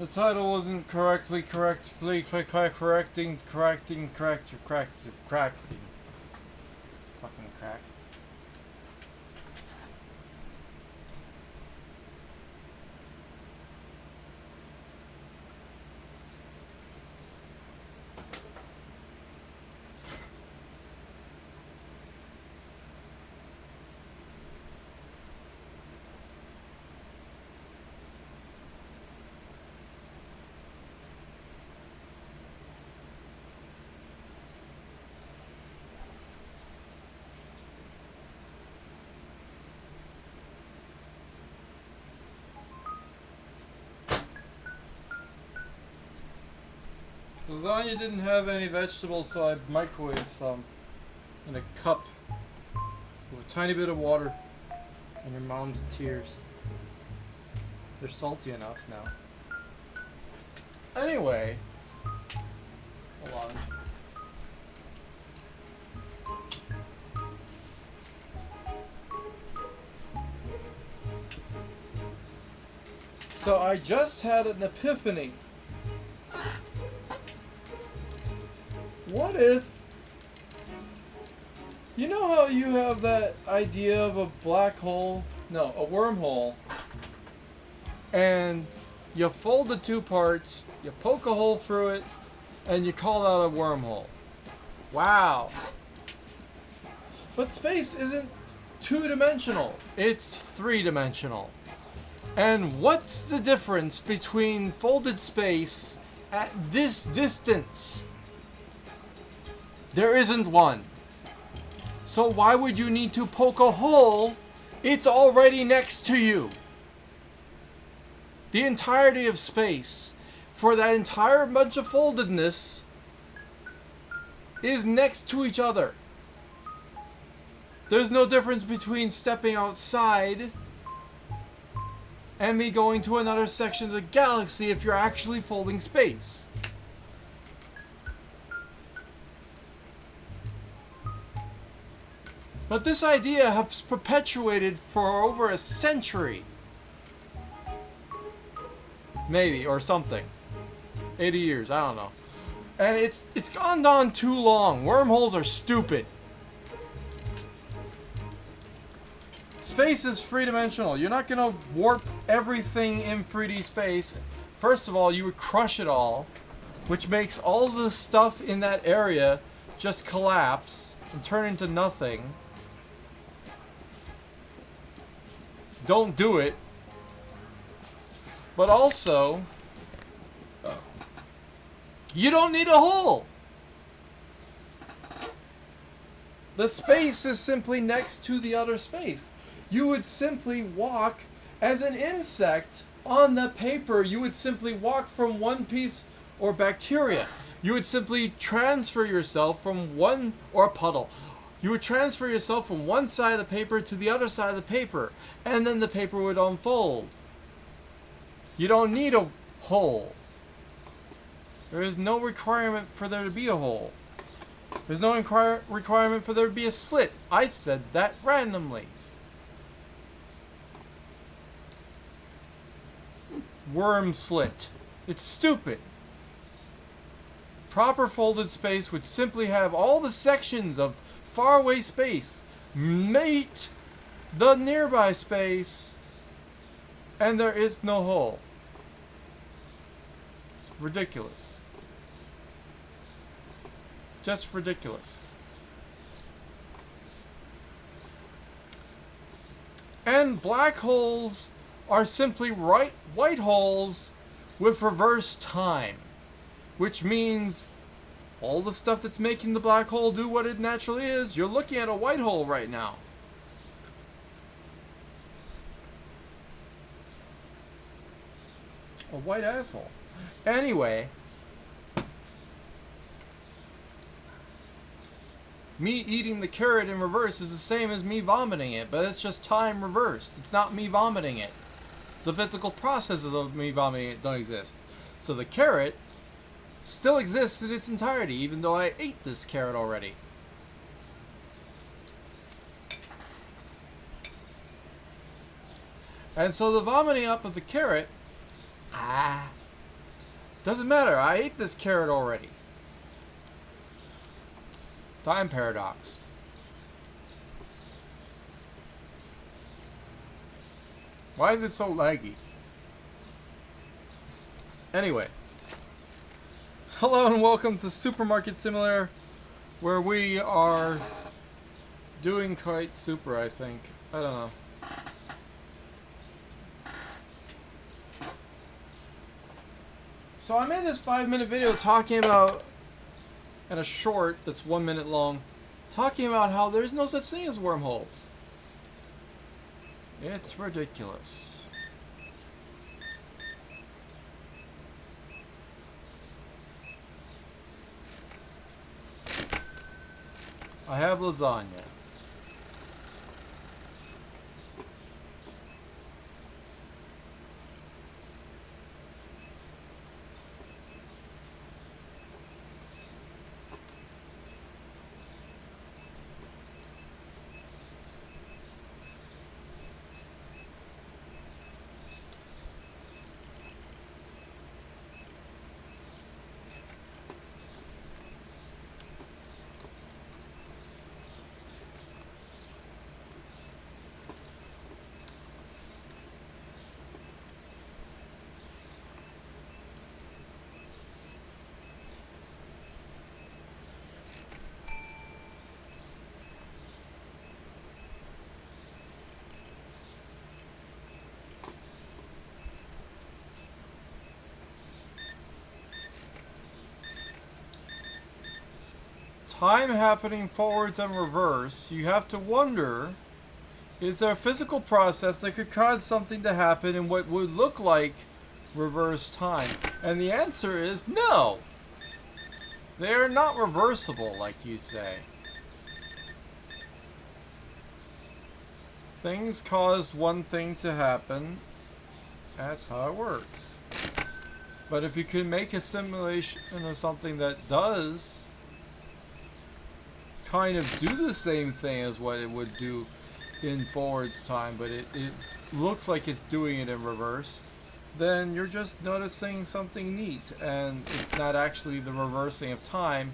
The title wasn't correctly correcting. Fucking crack. Lasagna didn't have any vegetables, so I microwaved some in a cup with a tiny bit of water and your mom's tears. They're salty enough now. Anyway, hold on. So I just had an epiphany. What if, you know how you have that idea of a black hole? No, a wormhole. And you fold the two parts, you poke a hole through it, and you call that a wormhole. Wow. But space isn't two-dimensional, it's three-dimensional. And what's the difference between folded space at this distance? There isn't one. So why would you need to poke a hole? It's already next to you. The entirety of space, for that entire bunch of foldedness, is next to each other. There's no difference between stepping outside and me going to another section of the galaxy if you're actually folding space. But this idea has perpetuated for over a century. Maybe, or something. 80 years, I don't know. And it's gone on too long. Wormholes are stupid. Space is three-dimensional. You're not going to warp everything in 3D space. First of all, you would crush it all, which makes all the stuff in that area just collapse and turn into nothing. Don't do it. But also, you don't need a hole. The space is simply next to the other space. You would simply walk as an insect on the paper. You would simply walk from one piece, or bacteria. You would simply transfer yourself from one, or a puddle. You would transfer yourself from one side of the paper to the other side of the paper, and then the paper would unfold. You don't need a hole. There is no requirement for there to be a hole. There's no requirement for there to be a slit. I said that randomly. Worm slit. It's stupid. Proper folded space would simply have all the sections of faraway space meet the nearby space, and there is no hole. It's ridiculous. Just ridiculous. And black holes are simply white holes with reverse time, which means all the stuff that's making the black hole do what it naturally is, you're looking at a white hole right now. A white asshole. Anyway, me eating the carrot in reverse is the same as me vomiting it, but it's just time reversed. It's not me vomiting it. The physical processes of me vomiting it don't exist. So the carrot still exists in its entirety, even though I ate this carrot already. And so the vomiting up of the carrot Doesn't matter, I ate this carrot already. Time paradox. Why is it so laggy? Anyway. Hello and welcome to Supermarket Simulator, where we are doing quite super, I think. I don't know. So I made this 5-minute video talking about, and a short that's 1 minute long, talking about how there's no such thing as wormholes. It's ridiculous. I have lasagna. Time happening forwards and reverse, you have to wonder, is there a physical process that could cause something to happen in what would look like reverse time? And the answer is no! They are not reversible, like you say. Things caused one thing to happen. That's how it works. But if you can make a simulation of something that does kind of do the same thing as what it would do in forwards time, but it looks like it's doing it in reverse, then you're just noticing something neat, and it's not actually the reversing of time,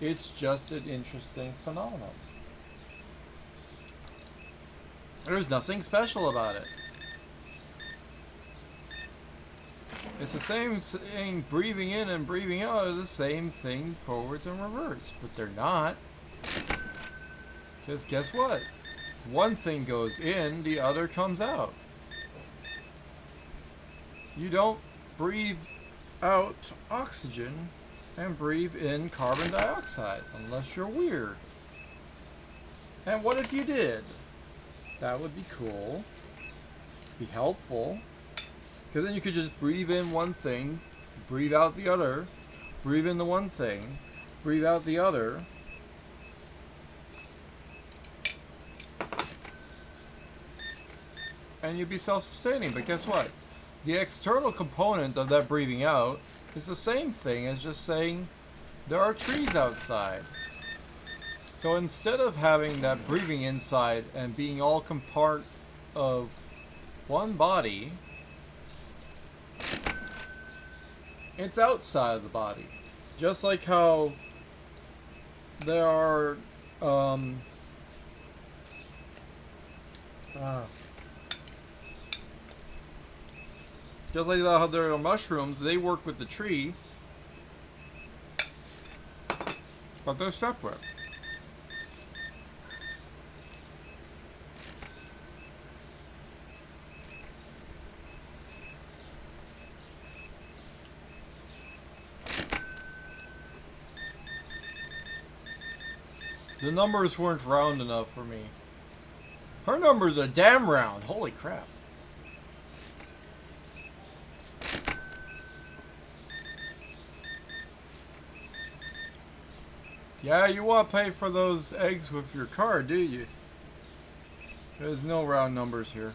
it's just an interesting phenomenon. There's nothing special about it. It's the same thing, breathing in and breathing out are the same thing forwards and reverse, but they're not. Because guess what? One thing goes in, the other comes out. You don't breathe out oxygen and breathe in carbon dioxide unless you're weird. And what if you did? That would be cool. Be helpful. Because then you could just breathe in one thing, breathe out the other, breathe in the one thing, breathe out the other. And you'd be self-sustaining, but guess what? The external component of that breathing out is the same thing as just saying there are trees outside. So instead of having that breathing inside and being all part of one body, it's outside of the body. Just like how there are just like how there are mushrooms, they work with the tree, but they're separate. The numbers weren't round enough for me. Her numbers are damn round. Holy crap. Yeah, you want to pay for those eggs with your card, do you? There's no round numbers here.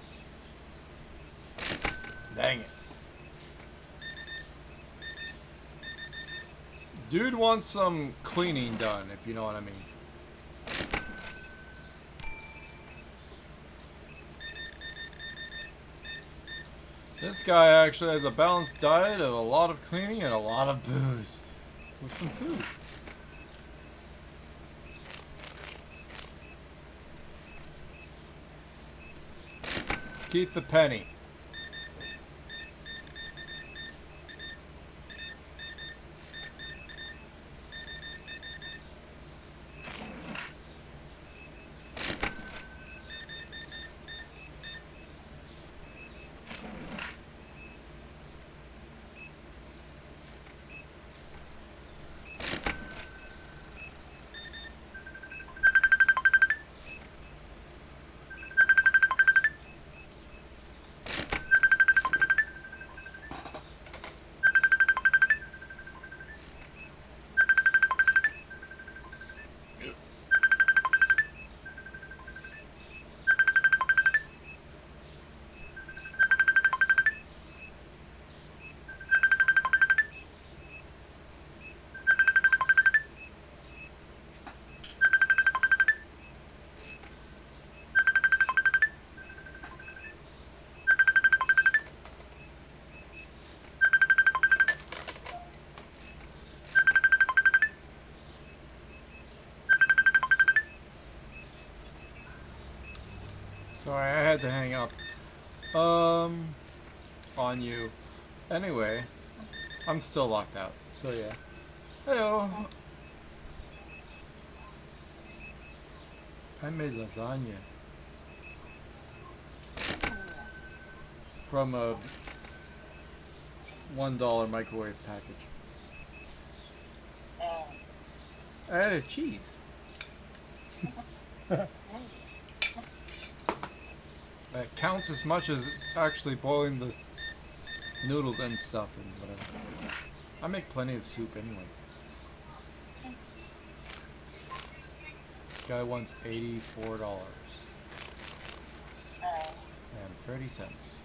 Dang it. Dude wants some cleaning done, if you know what I mean. This guy actually has a balanced diet of a lot of cleaning and a lot of booze. With some food. Keep the penny. Sorry, I had to hang up. On you. Anyway, I'm still locked out. So yeah. Heyo. I made lasagna from a $1 microwave package. I added cheese. That counts as much as actually boiling the noodles and stuff and whatever. I make plenty of soup anyway. This guy wants $84 and 30 cents.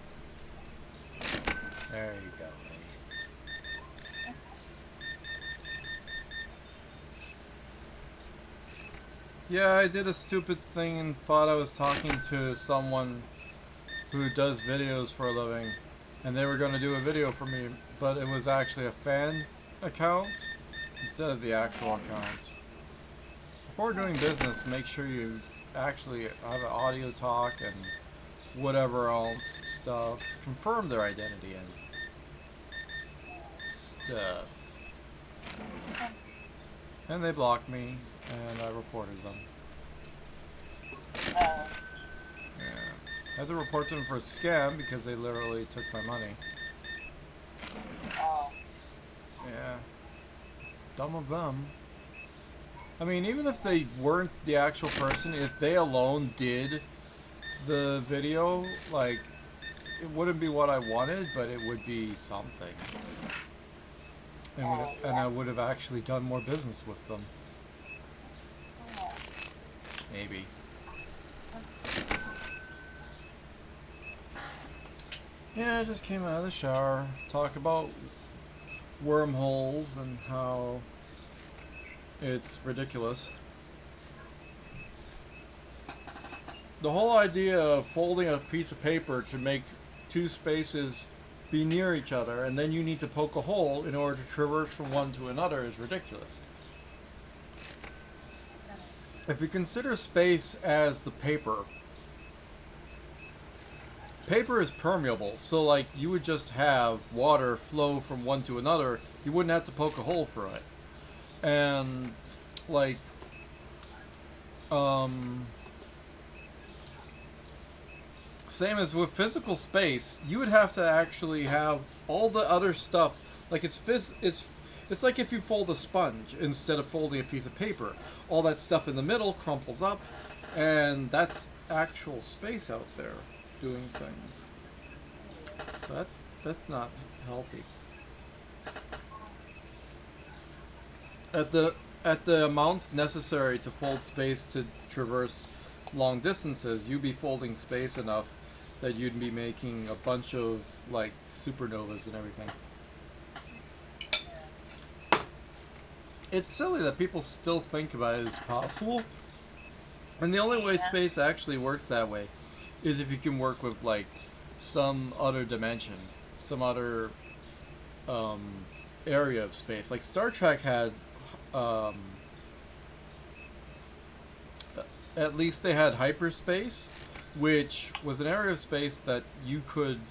There you go, lady. Yeah, I did a stupid thing and thought I was talking to someone who does videos for a living, and they were going to do a video for me, but it was actually a fan account instead of the actual account. Before doing business, make sure you actually have an audio talk and whatever else stuff. Confirm their identity and stuff. And they blocked me, and I reported them. Yeah. I had to report them for a scam because they literally took my money. Yeah. Dumb of them. I mean, even if they weren't the actual person, if they alone did the video, like, it wouldn't be what I wanted, but it would be something. And I would have actually done more business with them. Maybe. Yeah, I just came out of the shower. Talk about wormholes and how it's ridiculous. The whole idea of folding a piece of paper to make two spaces be near each other and then you need to poke a hole in order to traverse from one to another is ridiculous. If you consider space as the paper, paper is permeable, so like you would just have water flow from one to another. You wouldn't have to poke a hole for it. And like same as with physical space, you would have to actually have all the other stuff. Like it's like if you fold a sponge instead of folding a piece of paper. All that stuff in the middle crumples up, and that's actual space out there doing things. So that's not healthy. At the amounts necessary to fold space to traverse long distances, you'd be folding space enough that you'd be making a bunch of like supernovas and everything. It's silly that people still think about it as possible. And the only way space actually works that way is if you can work with like some other dimension, some other um, area of space. Like Star Trek had, um, at least they had hyperspace, which was an area of space that you could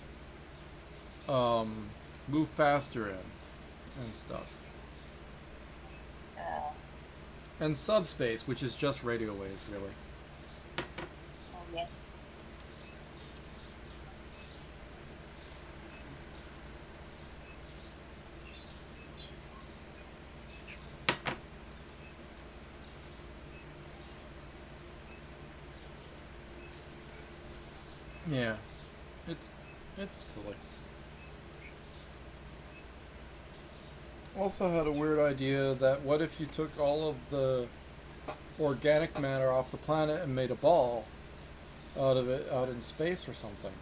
um, move faster in and stuff. Oh, And subspace, which is just radio waves, really. oh yeah. Yeah, it's it's silly. Also had a weird idea that what if you took all of the organic matter off the planet and made a ball out of it out in space or something?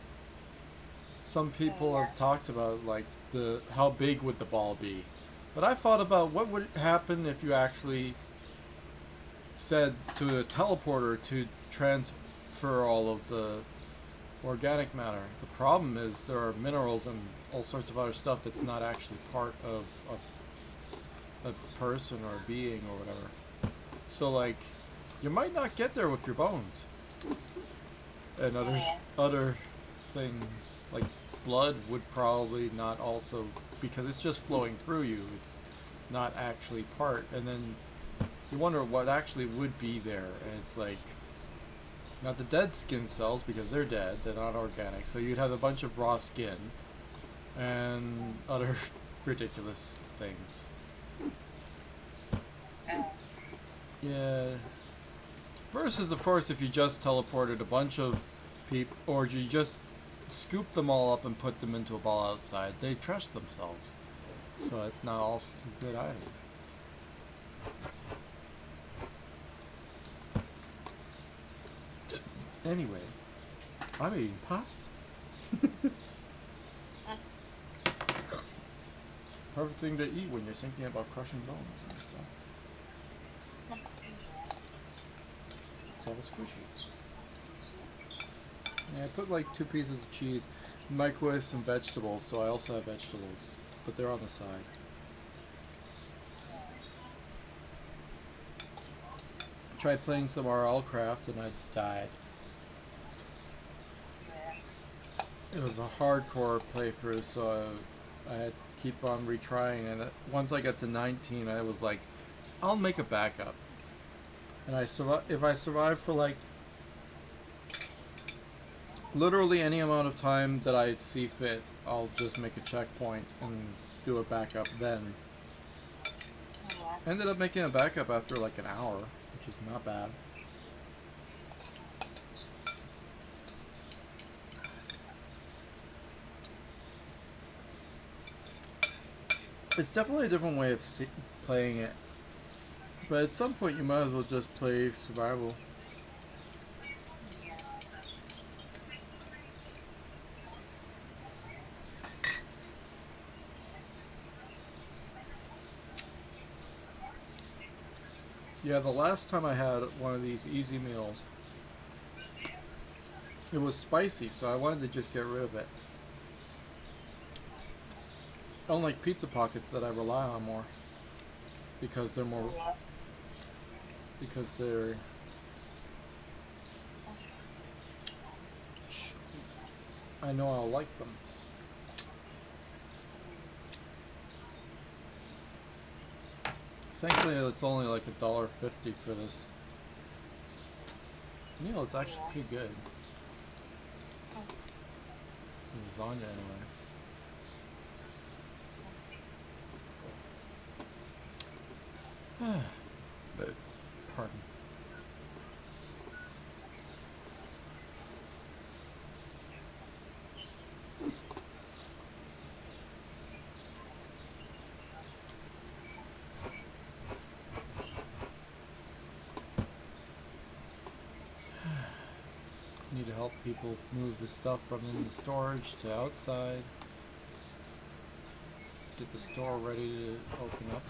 Some Oh people yeah. have talked about like the how big would the ball be, but I thought about what would happen if you actually said to a teleporter to transfer all of the organic matter. The problem is there are minerals and all sorts of other stuff that's not actually part of a person or a being or whatever. So like, you might not get there with your bones and Oh yeah. other things like blood would probably not also because it's just flowing through you. It's not actually part, and then you wonder what actually would be there, and it's like not the dead skin cells because they're dead, they're not organic. So you'd have a bunch of raw skin and other ridiculous things. Oh, Yeah. Versus, of course, if you just teleported a bunch of people, or you just scoop them all up and put them into a ball outside, they trash themselves. So it's not also good either. Anyway, I'm eating pasta. mm, Perfect thing to eat when you're thinking about crushing bones and stuff. It's all squishy. Yeah, I put like 2 pieces of cheese, microwave some vegetables, so I also have vegetables, but they're on the side. I tried playing some RL Craft and I died. yeah. It was a hardcore playthrough, so I had to keep on retrying. And once I got to 19, I was like, I'll make a backup. And I survive. If I survive for like literally any amount of time that I see fit, I'll just make a checkpoint and do a backup then. Oh yeah. Ended up making a backup after like an hour, which is not bad. It's definitely a different way of playing it, but at some point you might as well just play survival. Yeah. Yeah, the last time I had one of these easy meals, it was spicy, so I wanted to just get rid of it. Unlike pizza pockets that I rely on more because they're more Oh yeah. because they're I know I'll like them. Thankfully, it's only like $1.50 for this meal. It's Oh actually yeah. pretty good. Mm, Lasagna anyway. But, pardon. Need to help people move the stuff from in the storage to outside. Get the store ready to open up.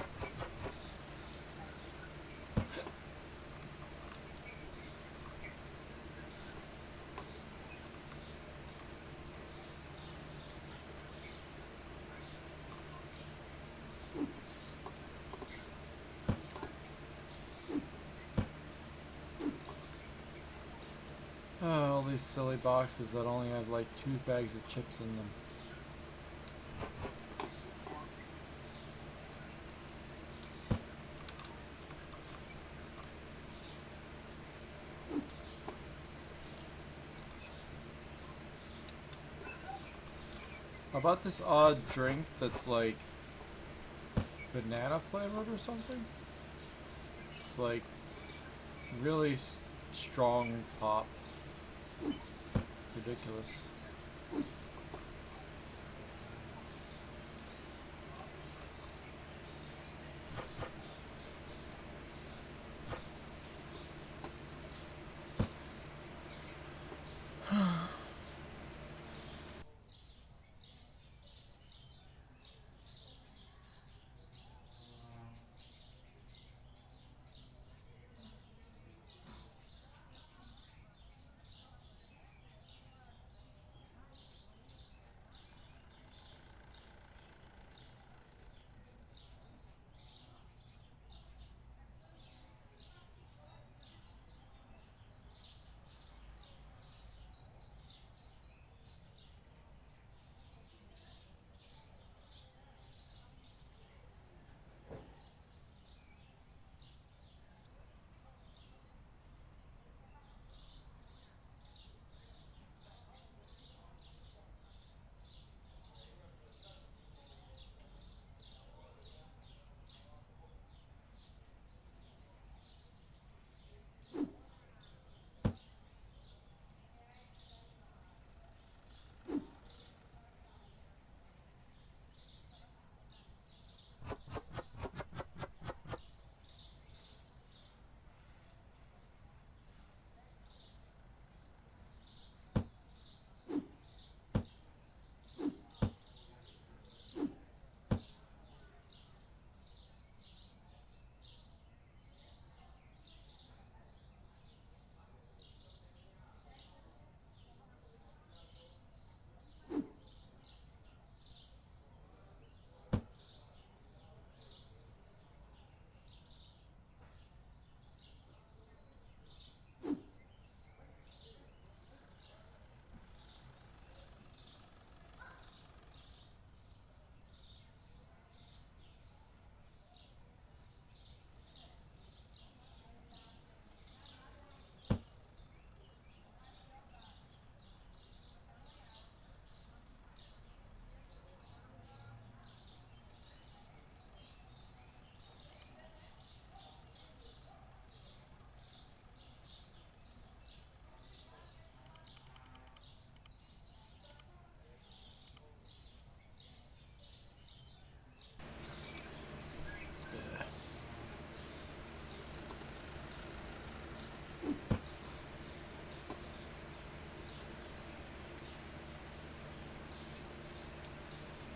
All these silly boxes that only have like 2 bags of chips in them. How about this odd drink that's like banana flavored or something? It's like really strong pop. Ridiculous.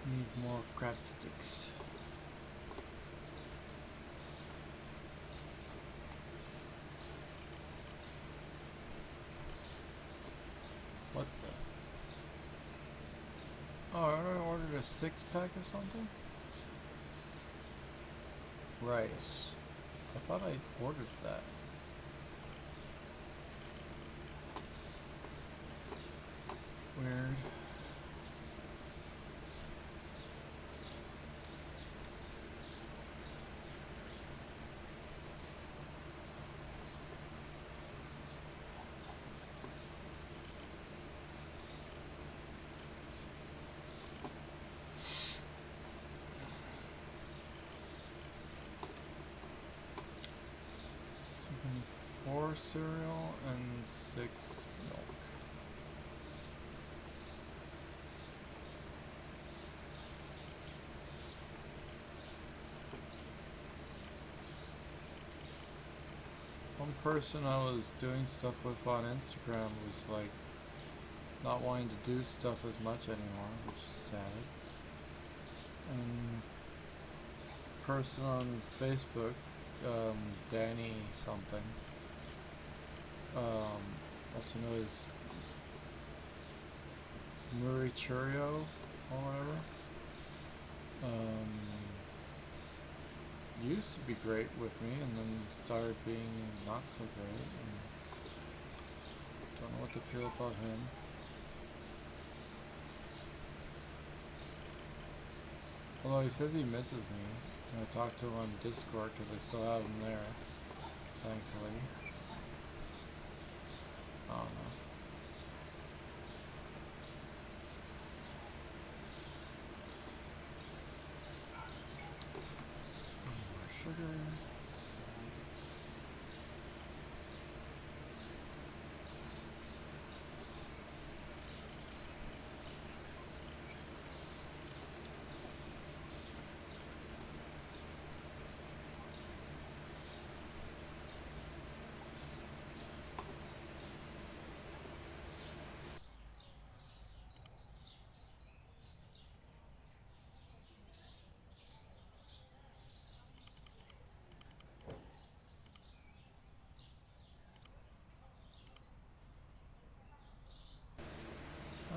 Need more crab sticks. What the? Oh, I ordered a 6-pack of something? Rice. I thought I ordered that. Weird. So we need 4 cereal and 6 milk. One person I was doing stuff with on Instagram was like not wanting to do stuff as much anymore, which is sad. And person on Facebook, Danny something, also known as Murray Churio or whatever, used to be great with me and then started being not so great. And don't know what to feel about him. Although he says he misses me. And I talk to him on Discord because I still have him there. Thankfully. I don't know. Need more sugar.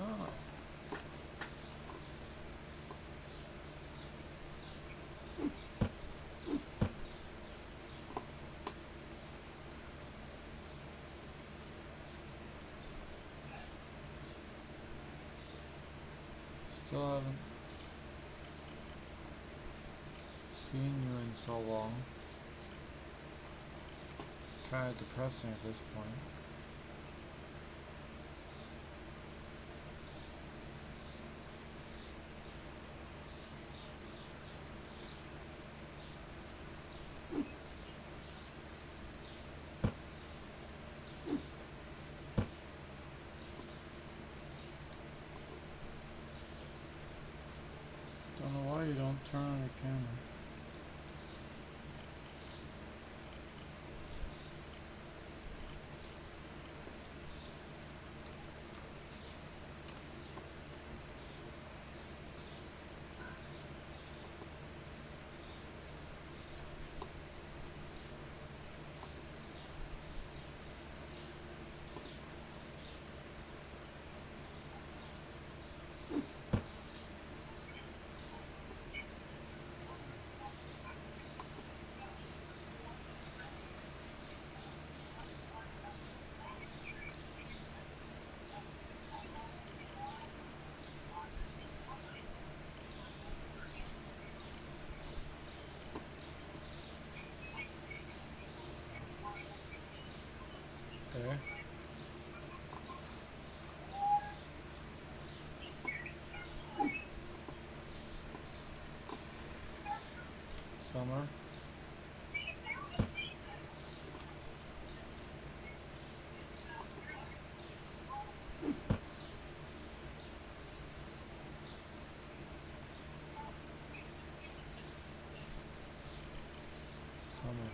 Oh. Still haven't seen you in so long. Kinda depressing at this point. Don't know why you don't turn on your camera. Okay. Summer. Summer.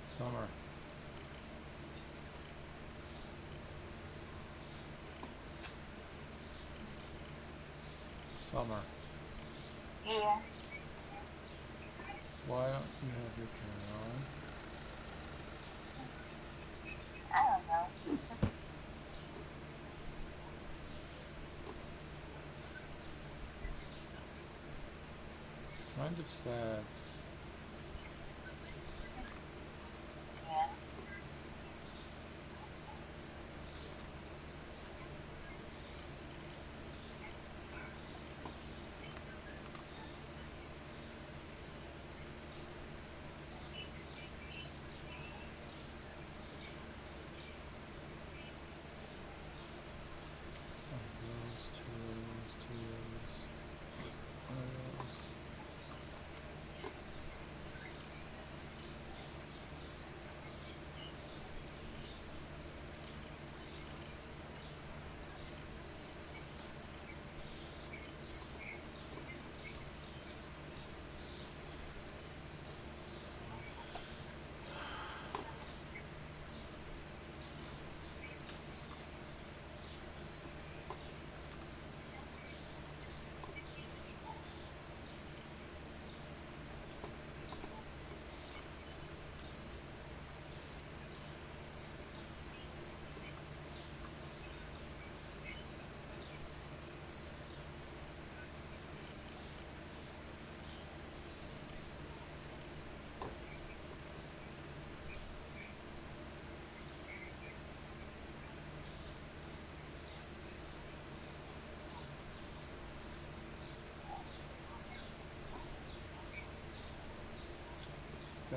Summer. Summer. Yeah. Why don't you have your camera on? I don't know. It's kind of sad. Yeah. One of those, two of those, two of those. One of those.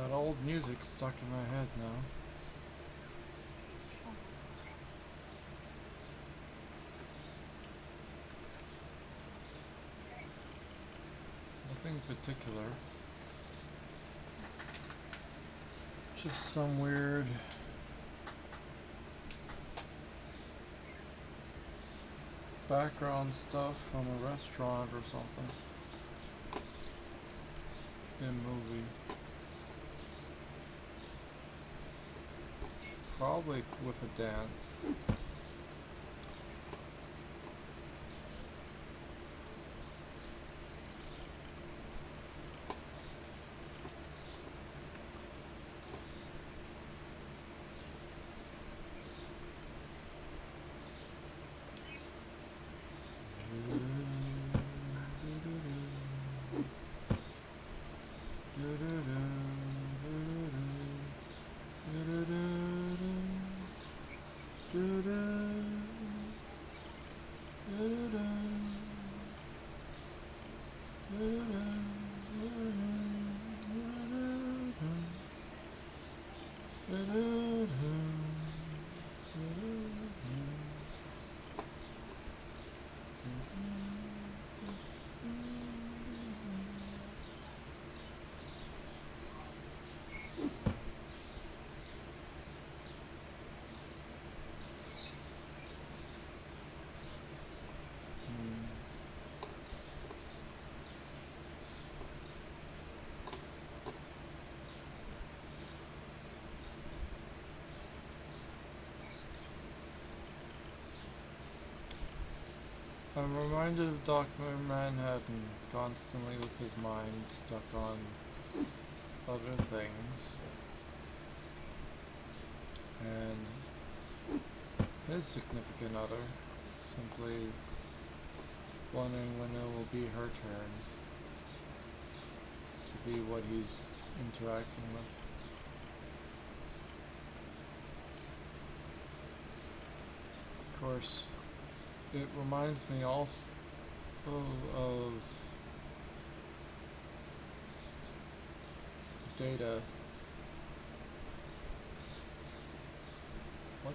That old music stuck in my head now. Nothing particular. Just some weird background stuff from a restaurant or something. In a movie. Probably with a dance. I'm reminded of Dr. Manhattan, constantly with his mind stuck on other things. And his significant other simply wondering when it will be her turn to be what he's interacting with. Of course, it reminds me also of Data. What?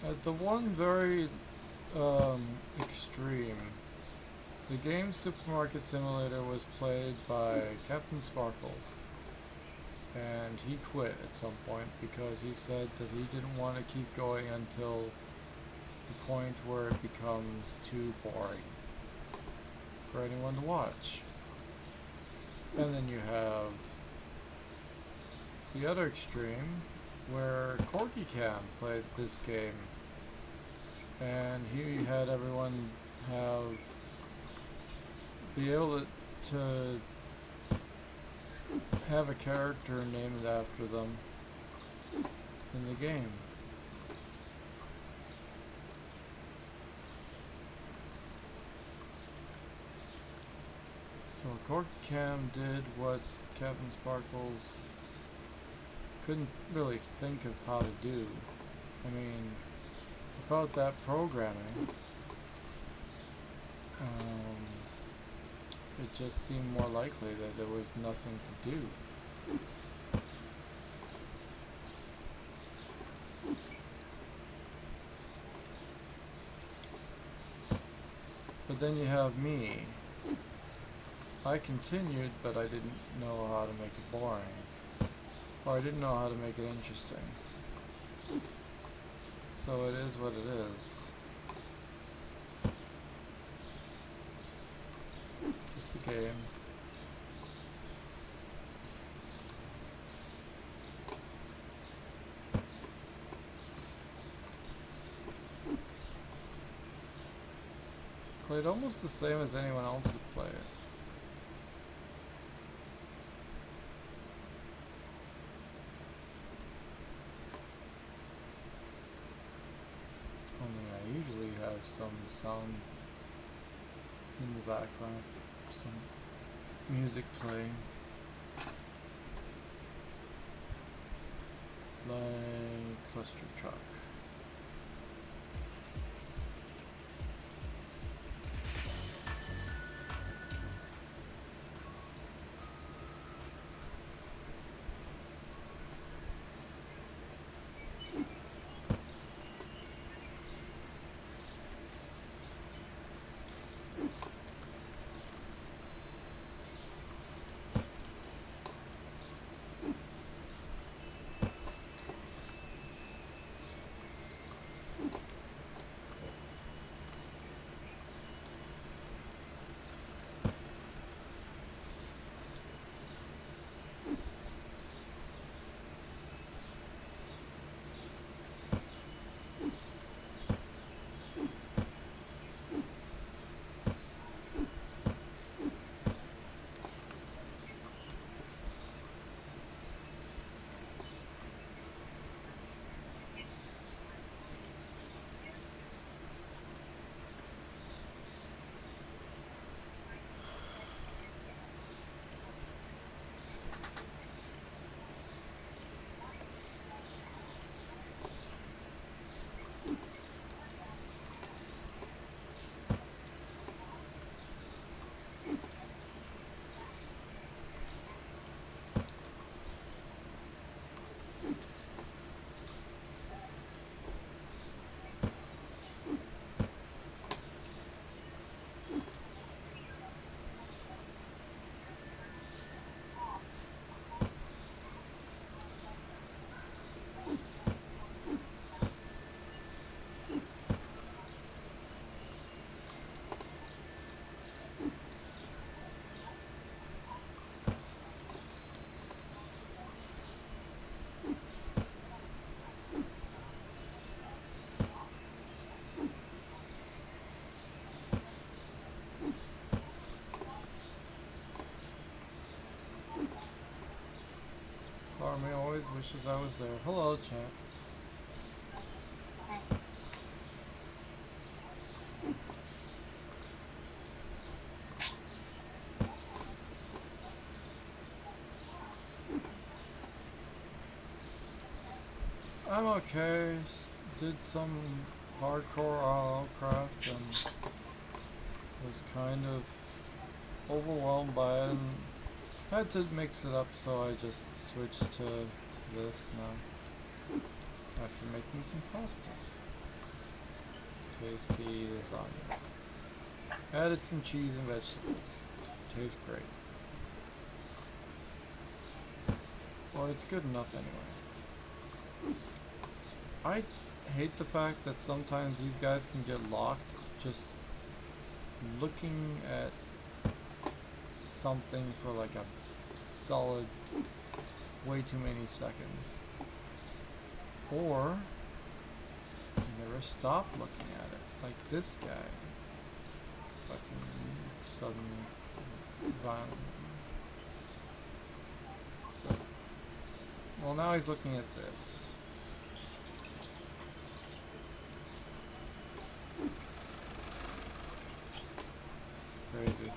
At the one very extreme, the game Supermarket Simulator was played by Captain Sparkles, and he quit at some point because he said that he didn't want to keep going until the point where it becomes too boring for anyone to watch. And then you have the other extreme, where Corky Cam played this game, and he had everyone be able to have a character named after them in the game. So Corky Cam did what Captain Sparkles couldn't really think of how to do. I mean, without that programming, it just seemed more likely that there was nothing to do. But then you have me. I continued, but I didn't know how to make it boring. Or I didn't know how to make it interesting. So it is what it is. Just a game. Played almost the same as anyone else would play it. Only I usually have some sound in the background, some music playing. Like Cluster Truck. Army always wishes I was there. Hello, chat. I'm okay. Did some hardcore RL craft and was kind of overwhelmed by it and had to mix it up, so I just switched to this now after making some pasta. Tasty lasagna. Added some cheese and vegetables. Tastes great. Well, it's good enough anyway. I hate the fact that sometimes these guys can get locked just looking at something for like a solid way too many seconds. Or never stop looking at it. Like this guy. Fucking sudden violent. Well, now he's looking at this. Crazy.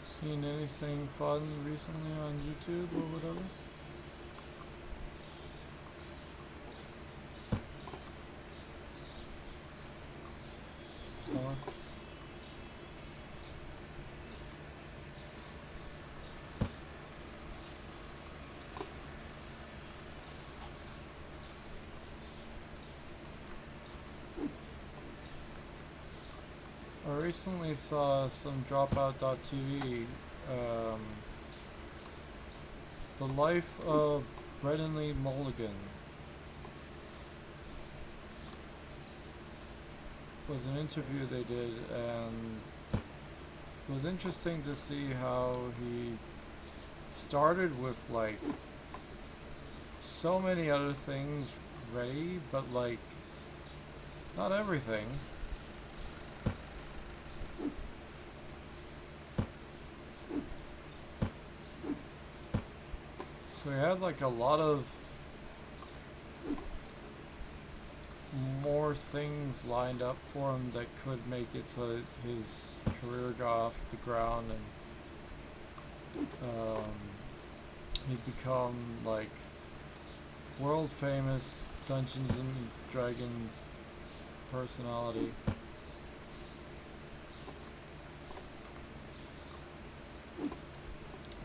Seen anything fun recently on YouTube or whatever? Summer? I recently saw some Dropout.tv, um, the life of Brennan Lee Mulligan was an interview they did, and it was interesting to see how he started with like so many other things ready, but like not everything. So he had like a lot of more things lined up for him that could make it so that his career got off the ground, and he'd become like world famous Dungeons and Dragons personality.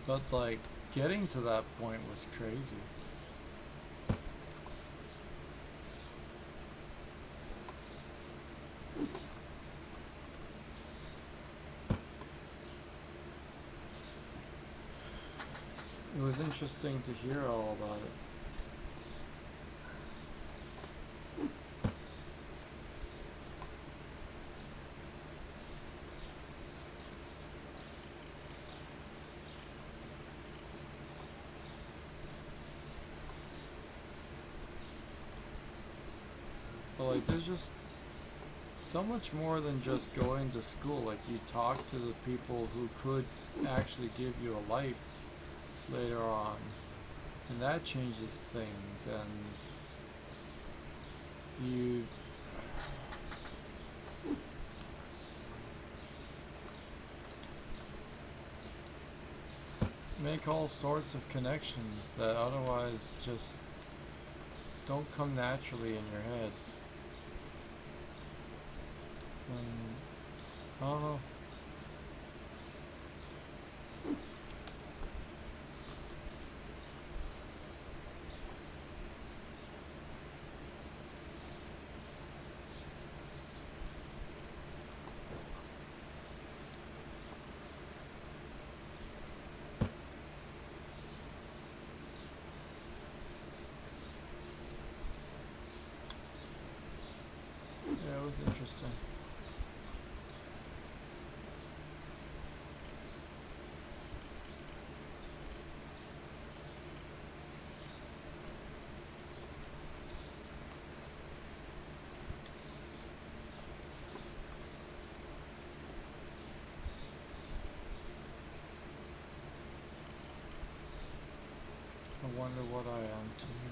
But like getting to that point was crazy. It was interesting to hear all about it. But like there's just so much more than just going to school. Like you talk to the people who could actually give you a life later on, and that changes things, and you make all sorts of connections that otherwise just don't come naturally in your head. And I don't know. Yeah, it was interesting. I wonder what I am to you.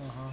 Uh-huh.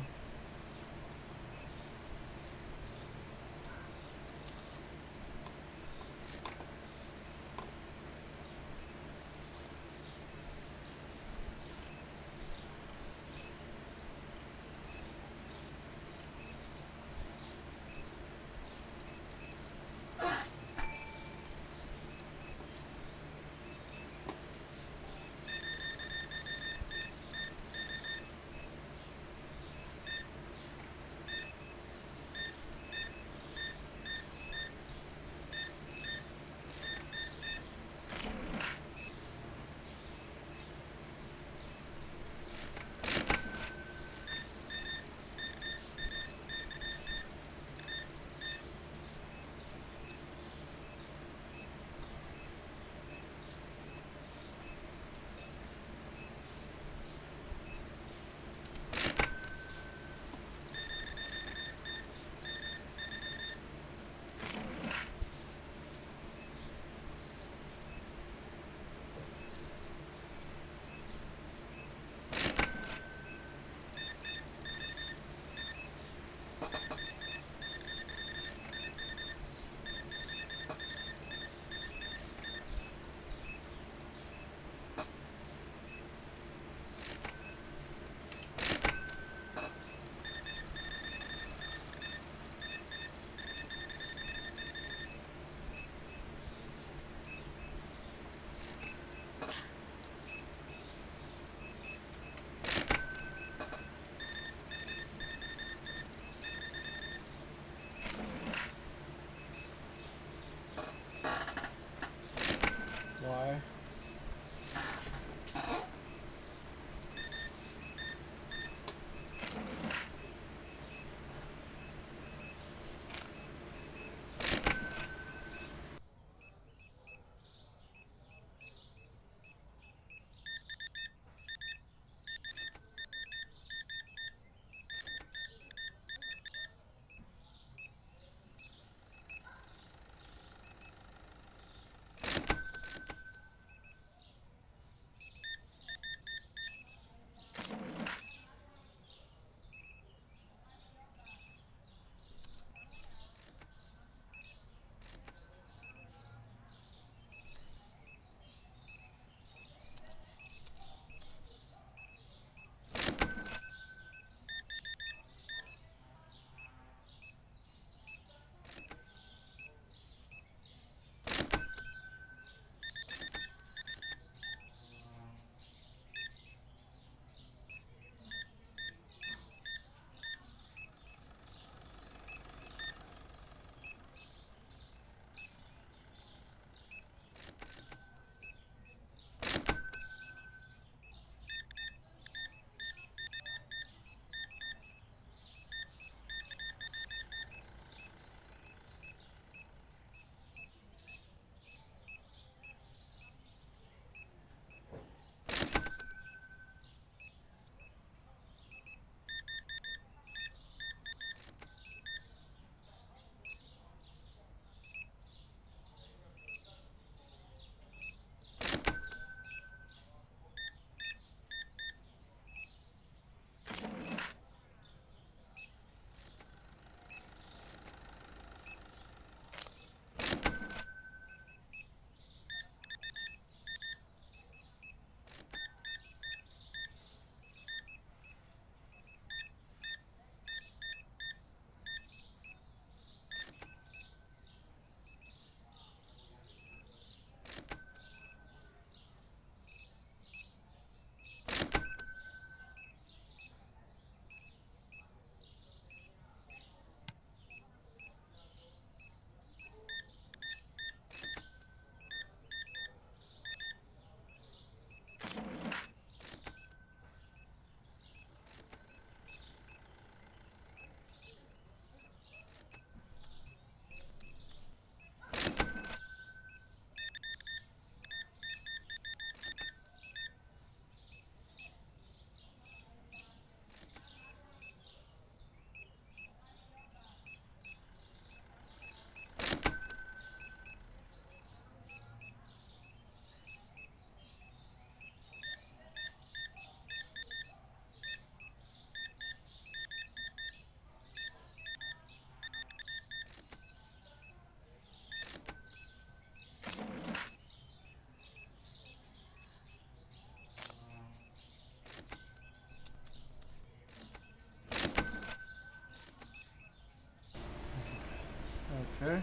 Okay.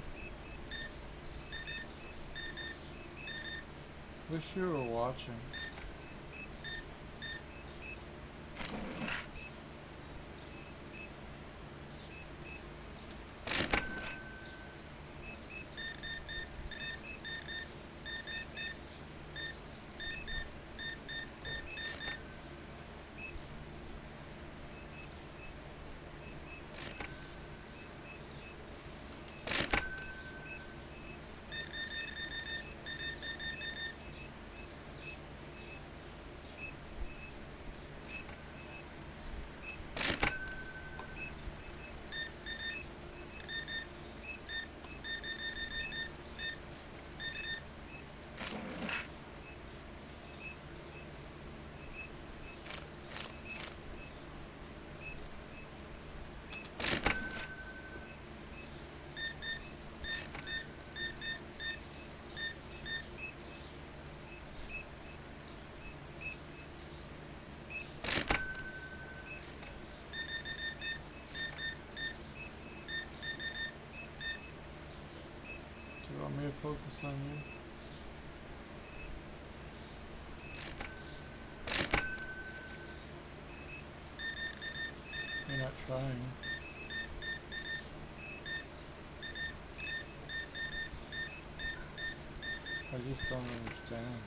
Wish you were watching. Do you want me to focus on you? You're not trying. I just don't understand.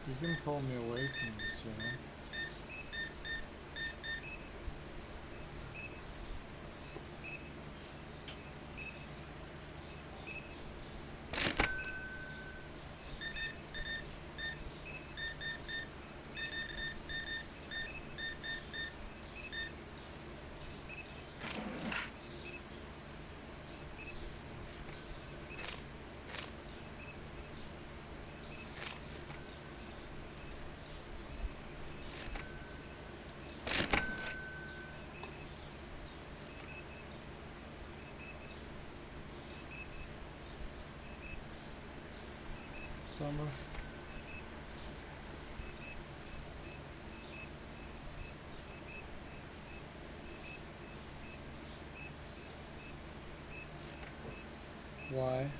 You can pull me away from this, you know? Summer. Why?